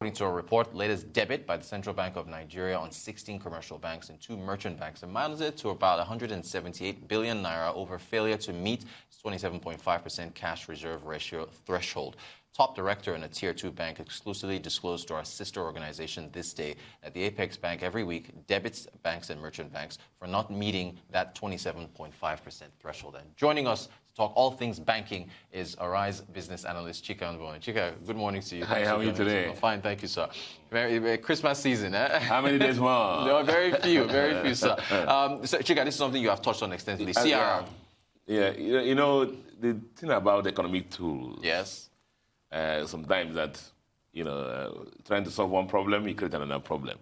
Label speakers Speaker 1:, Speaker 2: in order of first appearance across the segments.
Speaker 1: According to a report, latest debit by the Central Bank of Nigeria on 16 commercial banks and 2 merchant banks amounted to about 178 billion naira over failure to meet its 27.5% cash reserve ratio threshold. Top director in a Tier 2 bank exclusively disclosed to our sister organization this day that the Apex Bank every week debits banks and merchant banks for not meeting that 27.5% threshold. And joining us to talk all things banking is Arise business analyst Chika Nbonyi. Chika, good morning to you.
Speaker 2: Hi, how are you today?
Speaker 1: Fine, thank you, sir. Very Christmas season, eh?
Speaker 2: How many days more?
Speaker 1: No, very few, sir. So, Chika, this is something you have touched on extensively. CRR.
Speaker 2: Yeah, you know, the thing about economic tools.
Speaker 1: Yes.
Speaker 2: Sometimes that, trying to solve one problem, you create another problem.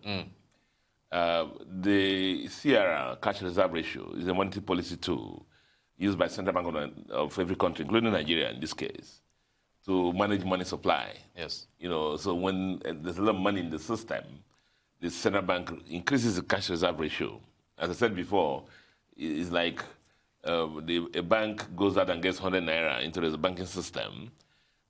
Speaker 2: The CRR, cash reserve ratio, is a monetary policy tool used by central bank of every country, including Nigeria in this case, to manage money supply.
Speaker 1: Yes.
Speaker 2: So when there's a lot of money in the system, the central bank increases the cash reserve ratio. As I said before, it's like a bank goes out and gets 100 naira into the banking system.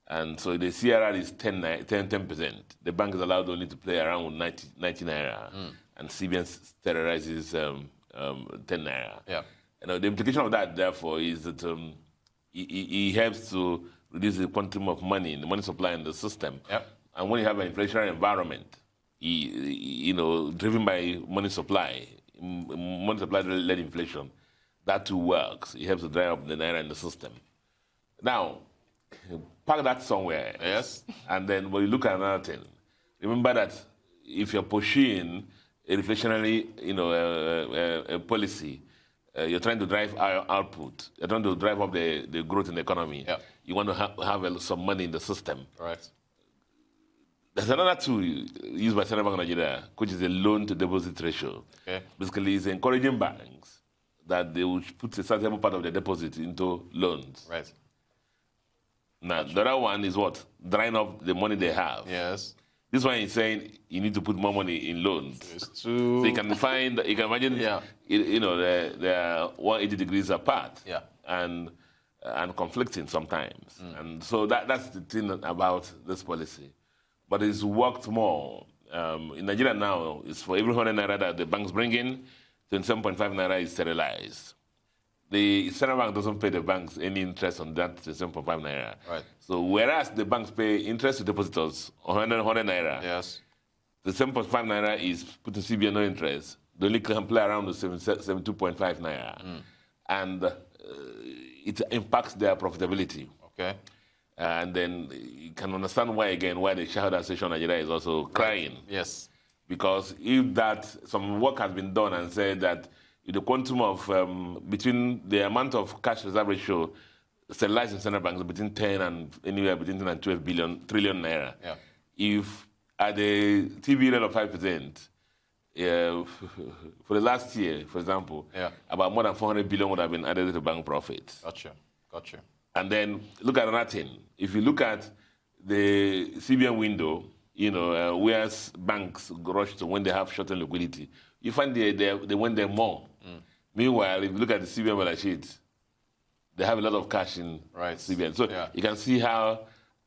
Speaker 2: And so the CRR is 10%. The bank is allowed only to play around with 90 naira. And CBN terrorizes 10 naira.
Speaker 1: Yeah.
Speaker 2: The implication of that, therefore, is that it helps to reduce the quantum of money, the money supply in the system.
Speaker 1: Yep.
Speaker 2: And when you have an inflationary environment, driven by money supply-led inflation, that too works. It helps to dry up the naira in the system. Now, park that somewhere.
Speaker 1: Yes.
Speaker 2: And then when you look at another thing, remember that if you're pursuing a reflationary, policy, you're trying to drive output. You're trying to drive up the growth in the economy.
Speaker 1: Yeah.
Speaker 2: You want to have some money in the system.
Speaker 1: Right.
Speaker 2: There's another tool used by Central Bank of Nigeria, which is a loan-to-deposit ratio.
Speaker 1: Okay.
Speaker 2: Basically, it's encouraging banks that they will put a certain part of their deposit into loans.
Speaker 1: Right.
Speaker 2: Now, the other one is what? Drying up the money they have.
Speaker 1: Yes.
Speaker 2: This one is saying you need to put more money in loans.
Speaker 1: It's too...
Speaker 2: So you can imagine, they're 180 degrees apart.
Speaker 1: Yeah.
Speaker 2: And conflicting sometimes. And so that's the thing about this policy. But it's worked more. In Nigeria now, it's for every 100 naira that the banks bring in, 27.5 naira is sterilized. The central bank doesn't pay the banks any interest on that 7.5 naira.
Speaker 1: Right.
Speaker 2: So whereas the banks pay interest to depositors on 100 naira,
Speaker 1: yes,
Speaker 2: the 7.5 naira is put in CBN no interest. They only can play around the 72.5 naira. And it impacts their profitability.
Speaker 1: Okay.
Speaker 2: And then you can understand why the shareholder association of Nigeria is also crying.
Speaker 1: Yes.
Speaker 2: Because if some work has been done and said that the quantum of, between the amount of cash reserve ratio sterilized in central banks between 10 and anywhere between 10 and 12 trillion naira.
Speaker 1: Yeah.
Speaker 2: If at the TV rate of 5%, for the last year, for example, about more than 400 billion would have been added to bank profits.
Speaker 1: Gotcha.
Speaker 2: And then look at another thing. If you look at the CBN window, where banks rush to when they have short-term liquidity, you find they went there more. Meanwhile, if you look at the CBN balance sheet, they have a lot of cash in CBN. So you can see how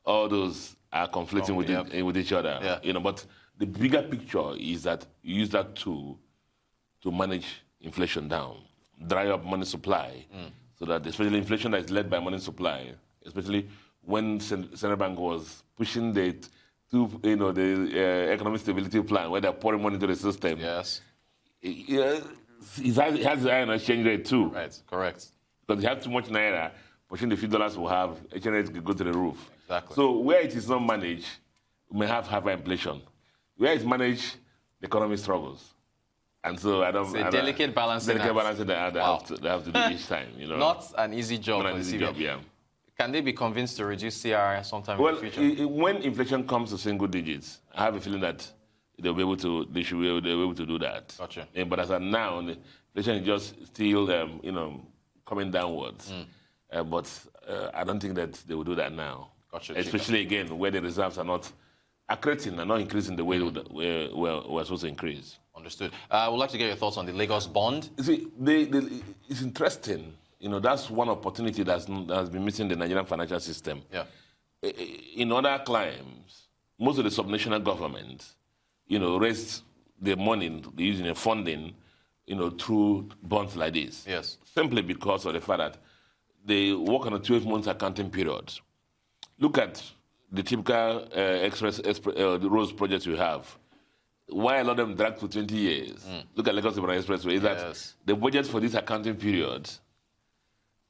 Speaker 2: all those are conflicting with each other.
Speaker 1: Yeah.
Speaker 2: But the bigger picture is that you use that tool to manage inflation down, dry up money supply, so that especially inflation that is led by money supply, especially when Central Bank was pushing the economic stability plan, where they're pouring money into the system.
Speaker 1: Yes.
Speaker 2: It has the iron exchange rate too.
Speaker 1: Right, correct.
Speaker 2: Because you have too much naira, pushing the few dollars will have, exchange rate could go to the roof.
Speaker 1: Exactly.
Speaker 2: So where it is not managed, we may have hyperinflation. Where it's managed, the economy struggles. And so
Speaker 1: it's a delicate balancing act.
Speaker 2: They have to do each time.
Speaker 1: Not an easy job.
Speaker 2: Not an easy job, yeah.
Speaker 1: Can they be convinced to reduce CRR sometime in the future?
Speaker 2: When inflation comes to single digits, I have a feeling that they should be able to do that.
Speaker 1: Gotcha.
Speaker 2: But as of now, the inflation is just still, coming downwards. But I don't think that they will do that now.
Speaker 1: Gotcha.
Speaker 2: Especially again where the reserves are not accreting and not increasing the way we're supposed to increase.
Speaker 1: Understood. I would like to get your thoughts on the Lagos bond.
Speaker 2: You see, it's interesting. That's one opportunity that has been missing the Nigerian financial system.
Speaker 1: Yeah.
Speaker 2: In other climes, most of the subnational governments, raised the money using the funding, through bonds like this.
Speaker 1: Yes.
Speaker 2: Simply because of the fact that they work on a 12-month accounting period. Look at the typical the roads projects we have. Why a lot of them drag for 20 years? Look at Lagos Ibadan Expressway. Is that the budget for this accounting period,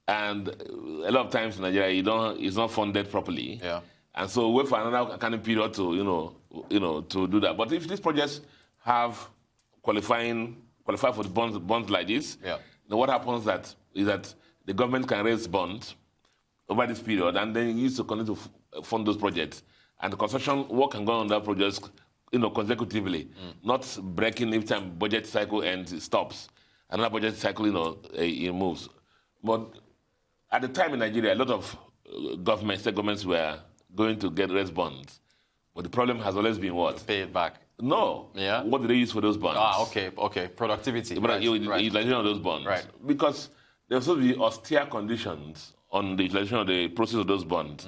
Speaker 2: and a lot of times in Nigeria, it's not funded properly.
Speaker 1: Yeah.
Speaker 2: And so wait for another accounting period to, to do that. But if these projects have qualify for the bonds like this, then what happens is that the government can raise bonds over this period, and then it needs to continue to fund those projects. And the construction work can go on that project, consecutively, not breaking every time budget cycle ends, it stops. Another budget cycle, it moves. But at the time in Nigeria, a lot of state governments were going to get raise bonds. But the problem has always been what?
Speaker 1: Pay it back.
Speaker 2: No.
Speaker 1: Yeah.
Speaker 2: What do they use for those bonds?
Speaker 1: Okay. Productivity.
Speaker 2: But utilization of those bonds.
Speaker 1: Right.
Speaker 2: Because there supposed to be austere conditions on the utilization of the process of those bonds.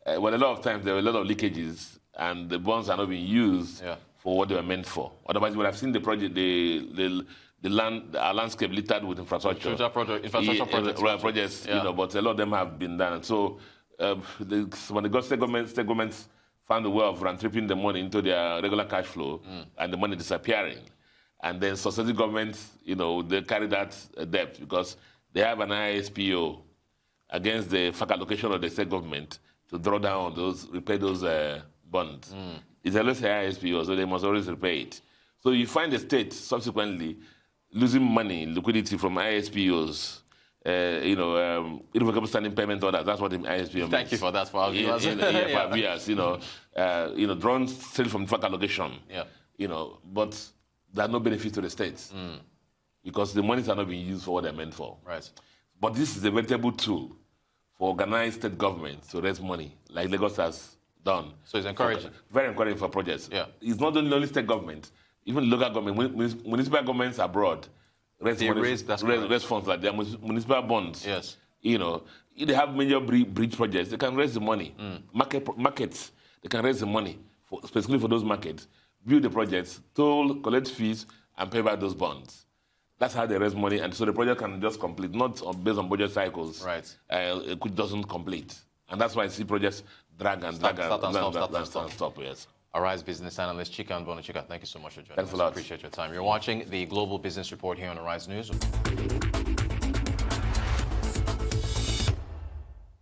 Speaker 2: But a lot of times there were a lot of leakages, and the bonds are not being used for what they were meant for. Otherwise, you would have seen the project, our landscape littered with infrastructure. Infrastructure projects, but a lot of them have been done. So when the state governments found a way of tripping the money into their regular cash flow, and the money disappearing. And then successive governments, they carry that debt because they have an ISPO against the FAC allocation of the state government to draw down repay those bonds. It's always an ISPO, so they must always repay it. So you find the state subsequently losing money, liquidity from ISPOs, irrevocable standing payment orders. That's what the ISPO means.
Speaker 1: Thank you for that for our viewers.
Speaker 2: For our viewers, drawn straight from FAC allocation. But there's no benefit to the states because the monies are not being used for what they're meant for.
Speaker 1: Right.
Speaker 2: But this is a veritable tool for organized state governments to raise money, like Lagos has done.
Speaker 1: So it's encouraging.
Speaker 2: Very encouraging for projects.
Speaker 1: Yeah.
Speaker 2: It's not only state government, even local government, municipal governments abroad raise funds like their municipal bonds.
Speaker 1: Yes.
Speaker 2: If they have major bridge projects, they can raise the money. Markets, they can raise the money specifically for those markets, build the projects, toll, collect fees, and pay back those bonds. That's how they raise money, and so the project can just complete, not based on budget cycles.
Speaker 1: Right.
Speaker 2: It doesn't complete. And that's why I see projects drag and stop. Yes.
Speaker 1: Arise business analyst Chika and Chika, thank you so much for joining us.
Speaker 2: Thanks a lot.
Speaker 1: Appreciate your time. You're watching the Global Business Report here on Arise News.